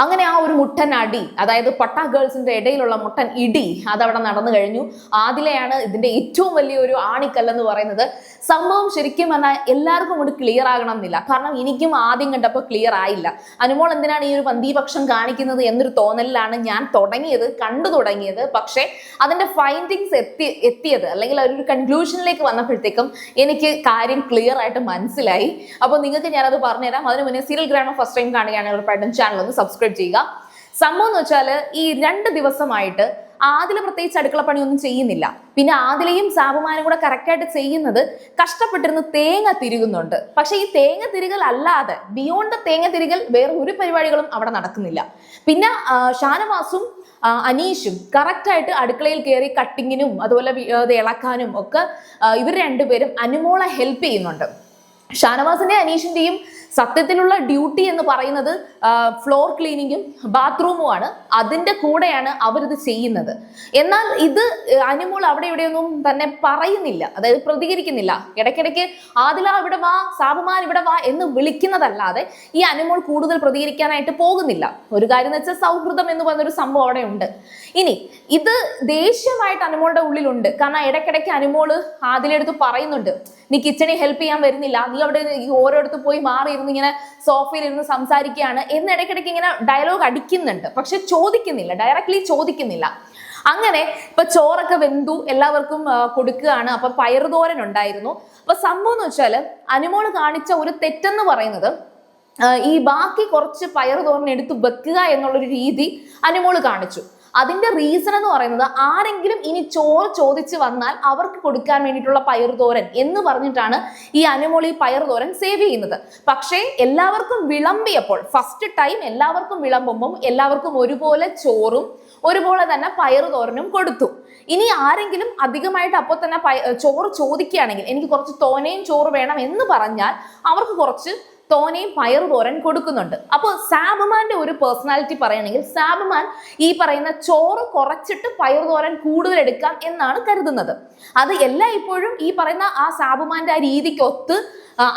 അങ്ങനെ ആ ഒരു മുട്ടൻ അടി, അതായത് പട്ട ഗേൾസിന്റെ ഇടയിലുള്ള മുട്ടൻ ഇടി അതവിടെ നടന്നു കഴിഞ്ഞു. ആദിലയാണ് ഇതിന്റെ ഏറ്റവും വലിയൊരു ആണിക്കല്ലെന്ന് പറയുന്നത്. സംഭവം ശരിക്കും പറഞ്ഞാൽ എല്ലാവർക്കും കൊണ്ട് ക്ലിയർ ആകണം എന്നില്ല. കാരണം എനിക്കും ആദ്യം കണ്ടപ്പോൾ ക്ലിയർ ആയില്ല. അനുമോൾ എന്തിനാണ് ഈ ഒരു പന്തിപക്ഷം കാണിക്കുന്നത് എന്നൊരു തോന്നലിലാണ് ഞാൻ കണ്ടു തുടങ്ങിയത്. പക്ഷെ അതിന്റെ ഫൈൻഡിങ്സ് എത്തിയത് അല്ലെങ്കിൽ ഒരു കൺക്ലൂഷനിലേക്ക് വന്നപ്പോഴത്തേക്കും എനിക്ക് കാര്യം ക്ലിയർ ആയിട്ട് മനസ്സിലായി. അപ്പൊ നിങ്ങൾക്ക് ഞാനത് പറഞ്ഞുതരാം. അതിന് മുന്നേ സീരിയൽ ഗ്രാമർ ഫസ്റ്റ് ടൈം കാണുകയാണെങ്കിൽ ഉറപ്പായിട്ടും ചാനൽ ഒന്ന് സബ്സ്ക്രൈബ് ചെയ്യുക. സംഭവം എന്ന് വെച്ചാൽ ഈ 2 ദിവസമായിട്ട് ആദില പ്രത്യേകിച്ച് അടുക്കളപ്പണിയൊന്നും ചെയ്യുന്നില്ല. പിന്നെ ആദിലയും സാബുമാനും കൂടെ കറക്റ്റായിട്ട് ചെയ്യുന്നത് കഷ്ടപ്പെട്ടിരുന്ന് തേങ്ങ തിരുകുന്നുണ്ട്. പക്ഷെ ഈ തേങ്ങ തിരുകൽ അല്ലാതെ ബിയോണ്ട് തേങ്ങ തിരുകൽ വേറെ ഒരു പരിപാടികളും അവിടെ നടക്കുന്നില്ല. പിന്നെ ഷാനവാസും അനീഷും കറക്റ്റായിട്ട് അടുക്കളയിൽ കയറി കട്ടിങ്ങിനും അതുപോലെ അത് ഇളക്കാനും ഒക്കെ ഇവർ രണ്ടുപേരും അനുമോളെ ഹെൽപ്പ് ചെയ്യുന്നുണ്ട്. ഷാനവാസിന്റെ അനീഷിന്റെയും സത്യത്തിലുള്ള ഡ്യൂട്ടി എന്ന് പറയുന്നത് ഫ്ലോർ ക്ലീനിങ്ങും ബാത്റൂമുമാണ്. അതിന്റെ കൂടെയാണ് അവരിത് ചെയ്യുന്നത്. എന്നാൽ ഇത് അനുമോൾ അവിടെ ഇവിടെയൊന്നും തന്നെ പറയുന്നില്ല, അതായത് പ്രതികരിക്കുന്നില്ല. ഇടയ്ക്കിടയ്ക്ക് ആദില ഇവിടെ വാ, സാബുമാൻ ഇവിടെ വാ എന്ന് വിളിക്കുന്നതല്ലാതെ ഈ അനുമോൾ കൂടുതൽ പ്രതികരിക്കാനായിട്ട് പോകുന്നില്ല. ഒരു കാര്യം എന്ന് വെച്ചാൽ സൗഹൃദം എന്ന് പറയുന്നൊരു സംഭവം അവിടെ ഉണ്ട്. ഇനി ഇത് ദേഷ്യമായിട്ട് അനുമോളുടെ ഉള്ളിലുണ്ട്. കാരണം ഇടയ്ക്കിടയ്ക്ക് അനുമോള് ആദിലെടുത്ത് പറയുന്നുണ്ട്, നീ കിച്ചണിൽ ഹെൽപ്പ് ചെയ്യാൻ വരുന്നില്ല, നീ അവിടെ ഓരോരുത്ത് പോയി മാറിയിരുന്ന് ഇങ്ങനെ സോഫയിൽ ഇരുന്ന് സംസാരിക്കുകയാണ് എന്ന് ഇടയ്ക്കിടയ്ക്ക് ഇങ്ങനെ ഡയലോഗ് അടിക്കുന്നുണ്ട്. പക്ഷെ ചോദിക്കുന്നില്ല, ഡയറക്ട്ലി ചോദിക്കുന്നില്ല. അങ്ങനെ ഇപ്പൊ ചോറൊക്കെ വെന്തു എല്ലാവർക്കും കൊടുക്കുകയാണ്. അപ്പൊ പയറുതോരൻ ഉണ്ടായിരുന്നു. അപ്പൊ സംഭവം എന്ന് വെച്ചാല് അനുമോള് കാണിച്ച ഒരു തെറ്റെന്ന് പറയുന്നത് ഈ ബാക്കി കുറച്ച് പയറുതോരൻ എടുത്ത് വെക്കുക എന്നുള്ളൊരു രീതി അനുമോള് കാണിച്ചു. അതിന്റെ റീസൺ എന്ന് പറയുന്നത് ആരെങ്കിലും ഇനി ചോറ് ചോദിച്ചു വന്നാൽ അവർക്ക് കൊടുക്കാൻ വേണ്ടിയിട്ടുള്ള പയറുതോരൻ എന്ന് പറഞ്ഞിട്ടാണ് ഈ അനുമോൾ ഈ പയറുതോരൻ സേവ് ചെയ്യുന്നത്. പക്ഷേ എല്ലാവർക്കും വിളമ്പിയപ്പോൾ ഫസ്റ്റ് ടൈം എല്ലാവർക്കും വിളമ്പുമ്പം എല്ലാവർക്കും ഒരുപോലെ ചോറും ഒരുപോലെ തന്നെ പയറുതോരനും കൊടുത്തു. ഇനി ആരെങ്കിലും അധികമായിട്ട് അപ്പോൾ തന്നെ ചോറ് ചോദിക്കുകയാണെങ്കിൽ എനിക്ക് കുറച്ച് തോനെയും ചോറ് വേണം എന്ന് പറഞ്ഞാൽ അവർക്ക് കുറച്ച് തോനെയും പയറുതോരൻ കൊടുക്കുന്നുണ്ട്. അപ്പോൾ സാബുമാന്റെ ഒരു പേഴ്സണാലിറ്റി പറയുകയാണെങ്കിൽ സാബുമാൻ ഈ പറയുന്ന ചോറ് കുറച്ചിട്ട് പയറുതോരൻ കൂടുതൽ എടുക്കാം എന്നാണ് കരുതുന്നത്. അത് ഇപ്പോഴും ഈ പറയുന്ന ആ സാബുമാന്റെ ആ രീതിക്കൊത്ത്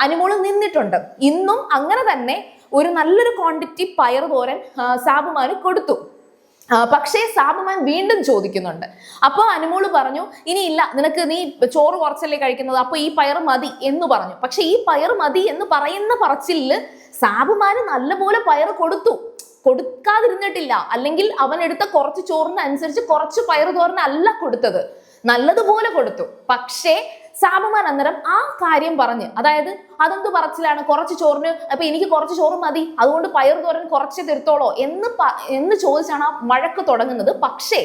അനുമോള് നിന്നിട്ടുണ്ട്. ഇന്നും അങ്ങനെ തന്നെ ഒരു നല്ലൊരു ക്വാണ്ടിറ്റി പയറുതോരൻ സാബുമാന് കൊടുത്തു. പക്ഷേ സാബുമാൻ വീണ്ടും ചോദിക്കുന്നുണ്ട്. അപ്പോൾ അനുമോള് പറഞ്ഞു, ഇനിയില്ല, നീ ചോറ് കുറച്ചല്ലേ കഴിക്കുന്നത്, അപ്പൊ ഈ പയർ മതി എന്ന് പറഞ്ഞു. പക്ഷെ ഈ പയർ മതി എന്ന് പറയുന്ന പറച്ചില് സാബുമാന് നല്ലപോലെ പയർ കൊടുക്കാതിരുന്നിട്ടില്ല. അല്ലെങ്കിൽ അവൻ എടുത്ത കുറച്ച് ചോറിന് അനുസരിച്ച് കുറച്ച് പയറുതോരനല്ല കൊടുത്തത്, നല്ലതുപോലെ കൊടുത്തു. പക്ഷേ സാബുമാൻ അന്നേരം ആ കാര്യം പറഞ്ഞ്, അതായത് അതെന്ത് പറച്ചിലാണ്, കുറച്ച് ചോറിന് അപ്പൊ എനിക്ക് കുറച്ച് ചോറ് മതി അതുകൊണ്ട് പയറുതോരൻ കുറച്ച് തീർത്തോളോ എന്ന് ചോദിച്ചാണ് ആ വഴക്ക് തുടങ്ങുന്നത്. പക്ഷേ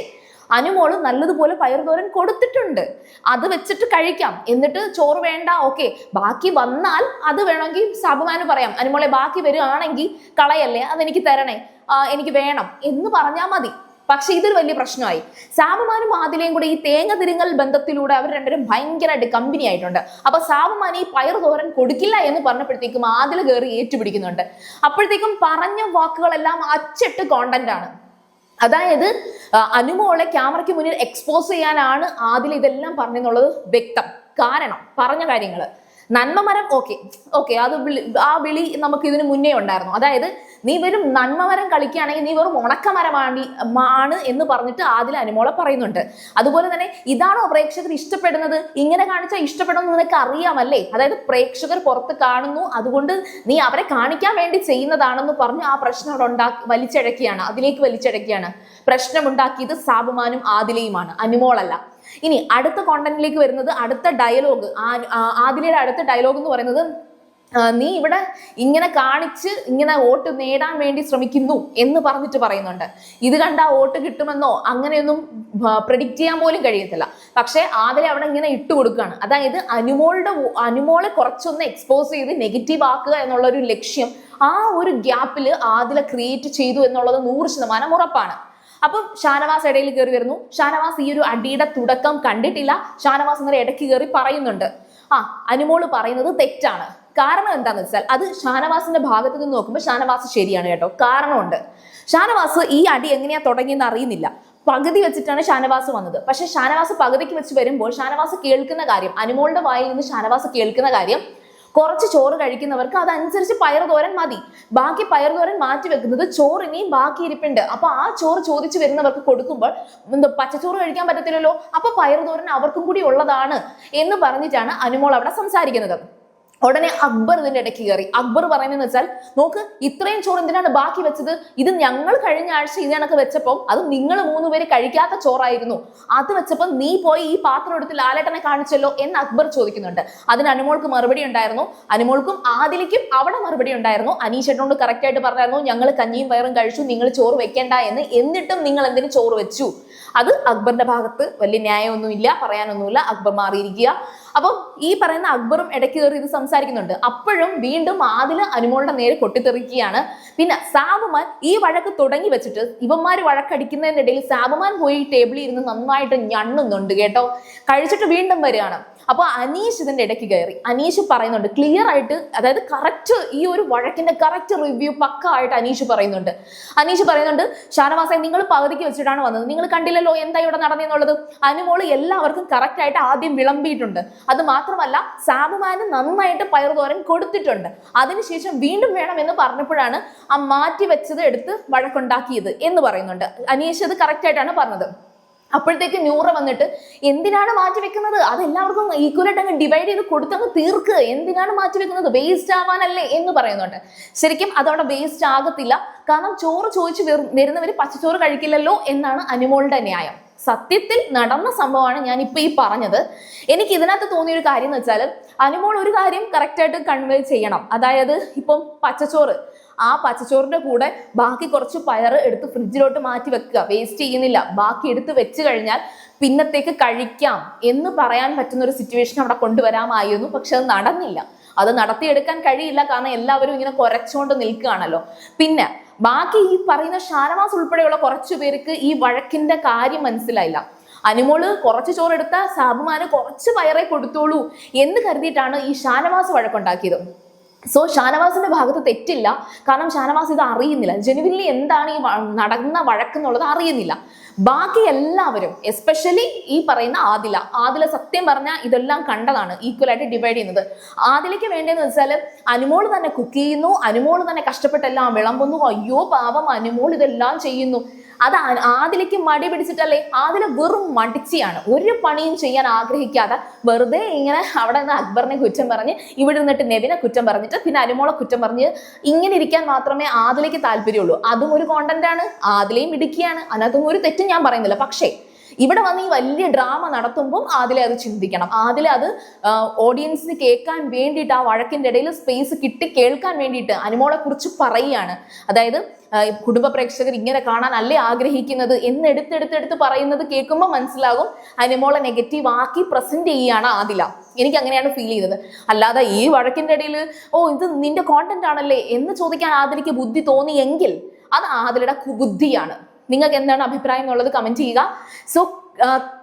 അനുമോള് നല്ലതുപോലെ പയറുതോരൻ കൊടുത്തിട്ടുണ്ട്, അത് വെച്ചിട്ട് കഴിക്കാം, എന്നിട്ട് ചോറ് വേണ്ട, ഓക്കെ ബാക്കി വന്നാൽ അത് വേണമെങ്കിൽ സാബുമാന് പറയാം, അനുമോളെ ബാക്കി വരികയാണെങ്കിൽ കളയല്ലേ, അതെനിക്ക് തരണേ, എനിക്ക് വേണം എന്ന് പറഞ്ഞാൽ മതി. പക്ഷെ ഇതൊരു വലിയ പ്രശ്നമായി. സാബുമാനും ആദിലയും കൂടെ ഈ തേങ്ങ തിരുങ്ങൽ ബന്ധത്തിലൂടെ അവർ രണ്ടുപേരും ഭയങ്കരമായിട്ട് കമ്പനി ആയിട്ടുണ്ട്. അപ്പൊ സാബുമാൻ ഈ പയറുതോരൻ കൊടുക്കില്ല എന്ന് പറഞ്ഞപ്പോഴത്തേക്കും ആദില കയറി ഏറ്റുപിടിക്കുന്നുണ്ട്. അപ്പോഴത്തേക്കും പറഞ്ഞ വാക്കുകളെല്ലാം അച്ചട്ട് കോണ്ടന്റ് ആണ്. അതായത് അനുമോളെ ക്യാമറയ്ക്ക് മുന്നിൽ എക്സ്പോസ് ചെയ്യാനാണ് ആദില ഇതെല്ലാം പറഞ്ഞെന്നുള്ളത് വ്യക്തം. കാരണം പറഞ്ഞ കാര്യങ്ങള് നന്മമരം ഓക്കെ അത് ആ വിളി നമുക്ക് ഇതിനു മുന്നേ ഉണ്ടായിരുന്നു. അതായത് നീ വെറും നന്മമരം കളിക്കുകയാണെങ്കിൽ നീ വെറും ഉണക്കമരമാണ് എന്ന് പറഞ്ഞിട്ട് ആദില അനുമോളെ പറയുന്നുണ്ട്. അതുപോലെ തന്നെ ഇതാണോ പ്രേക്ഷകർ ഇഷ്ടപ്പെടുന്നത്, ഇങ്ങനെ കാണിച്ചാൽ ഇഷ്ടപ്പെടുമെന്ന് നിനക്ക് അറിയാമല്ലേ, അതായത് പ്രേക്ഷകർ പുറത്ത് കാണുന്നു അതുകൊണ്ട് നീ അവരെ കാണിക്കാൻ വേണ്ടി ചെയ്യുന്നതാണെന്ന് പറഞ്ഞ് ആ പ്രശ്നം അതിലേക്ക് വലിച്ചഴക്കുകയാണ്. പ്രശ്നമുണ്ടാക്കിയത് സാബുമാനും ആദിലയുമാണ്, അനുമോളല്ല. ഇനി അടുത്ത കോണ്ടന്റിലേക്ക് വരുന്നത് അടുത്ത ഡയലോഗ്, ആദിലയുടെ അടുത്ത ഡയലോഗ് എന്ന് പറയുന്നത്, നീ ഇവിടെ ഇങ്ങനെ കാണിച്ച് ഇങ്ങനെ വോട്ട് നേടാൻ വേണ്ടി ശ്രമിക്കുന്നു എന്ന് പറഞ്ഞിട്ട് പറയുന്നുണ്ട്. ഇത് കണ്ട വോട്ട് കിട്ടുമെന്നോ അങ്ങനെയൊന്നും പ്രെഡിക്റ്റ് ചെയ്യാൻ പോലും കഴിയത്തില്ല. പക്ഷെ ആദില അവിടെ ഇങ്ങനെ ഇട്ട് കൊടുക്കുകയാണ്. അതായത് അനുമോളെ കുറച്ചൊന്ന് എക്സ്പോസ് ചെയ്ത് നെഗറ്റീവ് ആക്കുക എന്നുള്ള ഒരു ലക്ഷ്യം ആ ഒരു ഗ്യാപ്പിൽ ആദില ക്രിയേറ്റ് ചെയ്തു എന്നുള്ളത് 100% ഉറപ്പാണ്. അപ്പം ഷാനവാസ് ഇടയിൽ കയറി വരുന്നു. ഷാനവാസ് ഈ ഒരു അടിയുടെ തുടക്കം കണ്ടിട്ടില്ല. ഷാനവാസ് ഇങ്ങനെ ഇടയ്ക്ക് കയറി പറയുന്നുണ്ട്, അനുമോള് പറയുന്നത് തെറ്റാണ്. കാരണം എന്താന്ന് വെച്ചാൽ അത് ഷാനവാസിന്റെ ഭാഗത്ത് നിന്ന് നോക്കുമ്പോൾ ഷാനവാസ് ശരിയാണ് കേട്ടോ. കാരണമുണ്ട്. ഷാനവാസ് ഈ അടി എങ്ങനെയാ തുടങ്ങിയെന്ന് അറിയുന്നില്ല. പകുതി വെച്ചിട്ടാണ് ഷാനവാസ് വന്നത്. പക്ഷെ ഷാനവാസ് പകുതിക്ക് വെച്ച് വരുമ്പോൾ ഷാനവാസ് കേൾക്കുന്ന കാര്യം, അനുമോളുടെ വായിൽ നിന്ന് ഷാനവാസ് കേൾക്കുന്ന കാര്യം, കുറച്ച് ചോറ് കഴിക്കുന്നവർക്ക് അതനുസരിച്ച് പയറുതോരൻ മതി. ബാക്കി പയറുതോരൻ മാറ്റി വെക്കുന്നത് ചോറിനെയും ബാക്കി ഇരിപ്പുണ്ട്. അപ്പൊ ആ ചോറ് ചോദിച്ചു വരുന്നവർക്ക് കൊടുക്കുമ്പോൾ പച്ചച്ചോറ് കഴിക്കാൻ പറ്റത്തില്ലല്ലോ, അപ്പൊ പയറുതോരൻ അവർക്കും കൂടി ഉള്ളതാണ് എന്ന് പറഞ്ഞിട്ടാണ് അനുമോൾ അവിടെ സംസാരിക്കുന്നത്. ഉടനെ അക്ബർ ഇതിന്റെ ഇടയ്ക്ക് കയറി. അക്ബർ പറയുന്നതെന്ന് വെച്ചാൽ, നോക്ക്, ഇത്രയും ചോറ് എന്തിനാണ് ബാക്കി വെച്ചത്? ഇത് ഞങ്ങൾ കഴിഞ്ഞ ആഴ്ച ഇതിനൊക്കെ വെച്ചപ്പോൾ അത് നിങ്ങൾ 3 പേര് കഴിക്കാത്ത ചോറായിരുന്നു, അത് വെച്ചപ്പോൾ നീ പോയി ഈ പാത്രം എടുത്ത് ലാലേട്ടനെ കാണിച്ചല്ലോ എന്ന് അക്ബർ ചോദിക്കുന്നുണ്ട്. അതിന് അനുമോൾക്ക് മറുപടി ഉണ്ടായിരുന്നു. അനുമോൾക്കും ആദിലിക്കും അവിടെ മറുപടി ഉണ്ടായിരുന്നു. അനീഷേട്ടനോട് കറക്റ്റ് ആയിട്ട് പറഞ്ഞായിരുന്നു, ഞങ്ങൾ കഞ്ഞിയും പയറും കഴിച്ചു, നിങ്ങൾ ചോറ് വെക്കേണ്ട എന്ന്. എന്നിട്ടും നിങ്ങൾ എന്തിനു ചോറ് വെച്ചു? അത് അക്ബറിന്റെ ഭാഗത്ത് വലിയ ന്യായമൊന്നുമില്ല, പറയാനൊന്നുമില്ല. അക്ബർ മാറിയിരിക്കുക. അപ്പം ഈ പറയുന്ന അക്ബറും ഇടയ്ക്ക് കയറി ഇത് സംസാരിക്കുന്നുണ്ട്. അപ്പോഴും വീണ്ടും ആദില അനുമോളുടെ നേരെ പൊട്ടിത്തെറിക്കുകയാണ്. പിന്നെ സാബുമാൻ ഈ വഴക്ക് തുടങ്ങി വെച്ചിട്ട് ഇവന്മാര് വഴക്കടിക്കുന്നതിന്റെ ഇടയിൽ സാബുമാൻ പോയി ടേബിളിൽ ഇരുന്ന് നന്നായിട്ട് ഞണ്ണുന്നുണ്ട് കേട്ടോ. കഴിച്ചിട്ട് വീണ്ടും വരികയാണ്. അപ്പൊ അനീഷ് ഇതിന്റെ ഇടയ്ക്ക് കയറി. അനീഷ് പറയുന്നുണ്ട് ക്ലിയർ ആയിട്ട്, അതായത് കറക്റ്റ് ഈ ഒരു വഴക്കിന്റെ കറക്റ്റ് റിവ്യൂ പക്ക ആയിട്ട് അനീഷ് പറയുന്നുണ്ട്. ഷാനവാസെ, നിങ്ങൾ പകുതിക്ക് വെച്ചിട്ടാണ് വന്നത്, നിങ്ങൾ കണ്ടില്ലല്ലോ എന്താ ഇവിടെ നടന്നെന്നുള്ളത്. അനുമോള് എല്ലാവർക്കും കറക്റ്റ് ആയിട്ട് ആദ്യം വിളമ്പിയിട്ടുണ്ട്. അത് മാത്രമല്ല സാബുമാന് നന്നായിട്ട് പയറുതോരൻ കൊടുത്തിട്ടുണ്ട്. അതിനുശേഷം വീണ്ടും വേണം എന്ന് പറഞ്ഞപ്പോഴാണ് ആ മാറ്റി വെച്ചത് എടുത്ത് വഴക്കുണ്ടാക്കിയത് എന്ന് പറയുന്നുണ്ട്. അനീഷ് അത് കറക്റ്റ് ആയിട്ടാണ് പറഞ്ഞത്. അപ്പോഴത്തേക്ക് നൂറ വന്നിട്ട്, എന്തിനാണ് മാറ്റി വെക്കുന്നത്? അത് എല്ലാവർക്കും ഈക്വലായിട്ട് അങ്ങ് ഡിവൈഡ് ചെയ്ത് കൊടുത്തങ്ങ് തീർക്ക്, എന്തിനാണ് മാറ്റി വെക്കുന്നത്? വേസ്റ്റ് ആവാനല്ലേ എന്ന് പറയുന്നുണ്ട്. ശരിക്കും അതവിടെ വേസ്റ്റ് ആകത്തില്ല, കാരണം ചോറ് ചോദിച്ചു വരുന്നവര് പച്ചച്ചോറ് കഴിക്കില്ലല്ലോ എന്നാണ് അനുമോളുടെ ന്യായം. സത്യത്തിൽ നടന്ന സംഭവമാണ് ഞാൻ ഇപ്പൊ ഈ പറഞ്ഞത്. എനിക്ക് ഇതിനകത്ത് തോന്നിയൊരു കാര്യം എന്ന് വെച്ചാൽ, അനുമോൾ ഒരു കാര്യം കറക്റ്റായിട്ട് കൺവേ ചെയ്യണം. അതായത് ഇപ്പം പച്ചച്ചോറ്, ആ പച്ചച്ചോറിന്റെ കൂടെ ബാക്കി കുറച്ച് പയറ് എടുത്ത് ഫ്രിഡ്ജിലോട്ട് മാറ്റി വെക്കുക, വേസ്റ്റ് ചെയ്യുന്നില്ല. ബാക്കി എടുത്ത് വെച്ച് കഴിഞ്ഞാൽ പിന്നത്തേക്ക് കഴിക്കാം എന്ന് പറയാൻ പറ്റുന്ന ഒരു സിറ്റുവേഷൻ അവിടെ കൊണ്ടുവരാമായിരുന്നു. പക്ഷെ അത് നടന്നില്ല. അത് നടത്തിയെടുക്കാൻ കഴിയില്ല, കാരണം എല്ലാവരും ഇങ്ങനെ കുരച്ചുകൊണ്ട് നിൽക്കുകയാണല്ലോ. പിന്നെ ബാക്കി ഈ പറയുന്ന ഷാനവാസ് ഉൾപ്പെടെയുള്ള കുറച്ചു പേർക്ക് ഈ വഴക്കിന്റെ കാര്യം മനസ്സിലായില്ല. അനുമോള് കുറച്ച് ചോറെടുത്ത സാബുമാന് കുറച്ച് പയറേ കൊടുത്തോളൂ എന്ന് കരുതിയിട്ടാണ് ഈ ഷാനവാസ് വഴക്കുണ്ടാക്കിയത്. സോ ഷാനവാസിന്റെ ഭാഗത്ത് തെറ്റില്ല, കാരണം ഷാനവാസ് ഇത് അറിയുന്നില്ല. ജെനുവിൻലി എന്താണ് ഈ നടന്ന വഴക്കെന്നുള്ളത് അറിയുന്നില്ല. ബാക്കി എല്ലാവരും, എസ്പെഷ്യലി ഈ പറയുന്ന ആദില സത്യം പറഞ്ഞാൽ ഇതെല്ലാം കണ്ടതാണ്, ഈക്വൽ ആയിട്ട് ഡിവൈഡ് ചെയ്യുന്നത്. ആദിലയ്ക്ക് വേണ്ടതെന്ന് വെച്ചാൽ അനുമോള് തന്നെ കുക്ക് ചെയ്യുന്നു, അനുമോള് തന്നെ കഷ്ടപ്പെട്ടെല്ലാം വിളമ്പുന്നു. അയ്യോ പാവം അനുമോൾ ഇതെല്ലാം ചെയ്യുന്നു. അത് ആദിലയ്ക്ക് മടി പിടിച്ചിട്ടല്ലേ? ആദില വെറും മടിച്ചിയാണ്, ഒരു പണിയും ചെയ്യാൻ ആഗ്രഹിക്കാതെ വെറുതെ ഇങ്ങനെ അവിടെ നിന്ന് അക്ബറിനെ കുറ്റം പറഞ്ഞ്, ഇവിടെ നിന്നിട്ട് നെവിനെ കുറ്റം പറഞ്ഞിട്ട് പിന്നെ അനുമോളെ കുറ്റം പറഞ്ഞ് ഇങ്ങനെ ഇരിക്കാൻ മാത്രമേ ആദിലയ്ക്ക് താല്പര്യമുള്ളൂ. അതും ഒരു കോണ്ടന്റ് ആണ്. ആദിലയും ഇടുക്കിയാണ്, അതിനകത്തും ഒരു തെറ്റും ഞാൻ പറയുന്നില്ല. പക്ഷേ ഇവിടെ വന്ന് ഈ വലിയ ഡ്രാമ നടത്തുമ്പോൾ ആദില അത് ചിന്തിക്കണം. ആദില അത് ഓഡിയൻസിന് കേൾക്കാൻ വേണ്ടിയിട്ട്, ആ വഴക്കിന്റെ ഇടയിൽ സ്പേസ് കിട്ടി കേൾക്കാൻ വേണ്ടിയിട്ട് അനുമോളെ കുറിച്ച് പറയുകയാണ്. അതായത് കുടുംബ പ്രേക്ഷകർ ഇങ്ങനെ കാണാൻ അല്ലേ ആഗ്രഹിക്കുന്നത് എന്ന് എടുത്തെടുത്തെടുത്ത് പറയുന്നത് കേൾക്കുമ്പോൾ മനസ്സിലാകും അനുമോളെ നെഗറ്റീവ് ആക്കി പ്രസന്റ് ചെയ്യുകയാണ് ആദില. എനിക്ക് അങ്ങനെയാണ് ഫീൽ ചെയ്തത്. അല്ലാതെ ഈ വഴക്കിന്റെ ഇടയിൽ ഇത് നിന്റെ കോണ്ടന്റ് ആണല്ലേ എന്ന് ചോദിക്കാൻ ആദിലയ്ക്ക് ബുദ്ധി തോന്നിയെങ്കിൽ അത് ആദിലയുടെ കുബുദ്ധിയാണ്. നിങ്ങൾക്ക് എന്താണ് അഭിപ്രായം എന്നുള്ളത് കമന്റ് ചെയ്യുക. സോ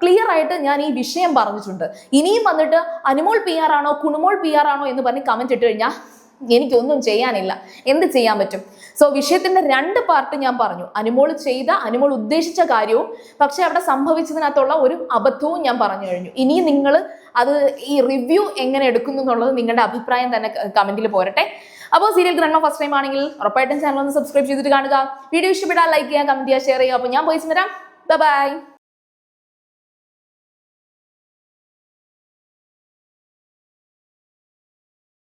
ക്ലിയർ ആയിട്ട് ഞാൻ ഈ വിഷയം പറഞ്ഞിട്ടുണ്ട്. ഇനിയും വന്നിട്ട് അനുമോൾ PR ആണോ കുണുമോൾ PR ആണോ എന്ന് പറഞ്ഞ് കമന്റ് ഇട്ട് കഴിഞ്ഞാൽ എനിക്കൊന്നും ചെയ്യാനില്ല. എന്ത് ചെയ്യാൻ പറ്റും? സോ വിഷയത്തിന്റെ 2 പാർട്ട് ഞാൻ പറഞ്ഞു. അനുമോൾ ഉദ്ദേശിച്ച കാര്യവും പക്ഷെ അവിടെ സംഭവിച്ചതിനകത്തുള്ള ഒരു അബദ്ധവും ഞാൻ പറഞ്ഞു കഴിഞ്ഞു. ഇനി നിങ്ങൾ അത് ഈ റിവ്യൂ എങ്ങനെ എടുക്കുന്നു എന്നുള്ളത് നിങ്ങളുടെ അഭിപ്രായം തന്നെ കമന്റിൽ പോരട്ടെ. അപ്പോൾ സീരിയൽ ഗ്രണ്ണോ ഫസ്റ്റ് ടൈം ആണെങ്കിൽ ഉറപ്പായിട്ടും ചാനൽ ഒന്ന് സബ്സ്ക്രൈബ് ചെയ്തിട്ട് കാണുക. വീഡിയോ ഇഷ്ടപ്പെട്ടാൽ ലൈക്ക് ചെയ്യുക, കമന്റ് ചെയ്യുക, ഷെയർ ചെയ്യുക. അപ്പോൾ ഞാൻ പോയി വരാം. ബൈ.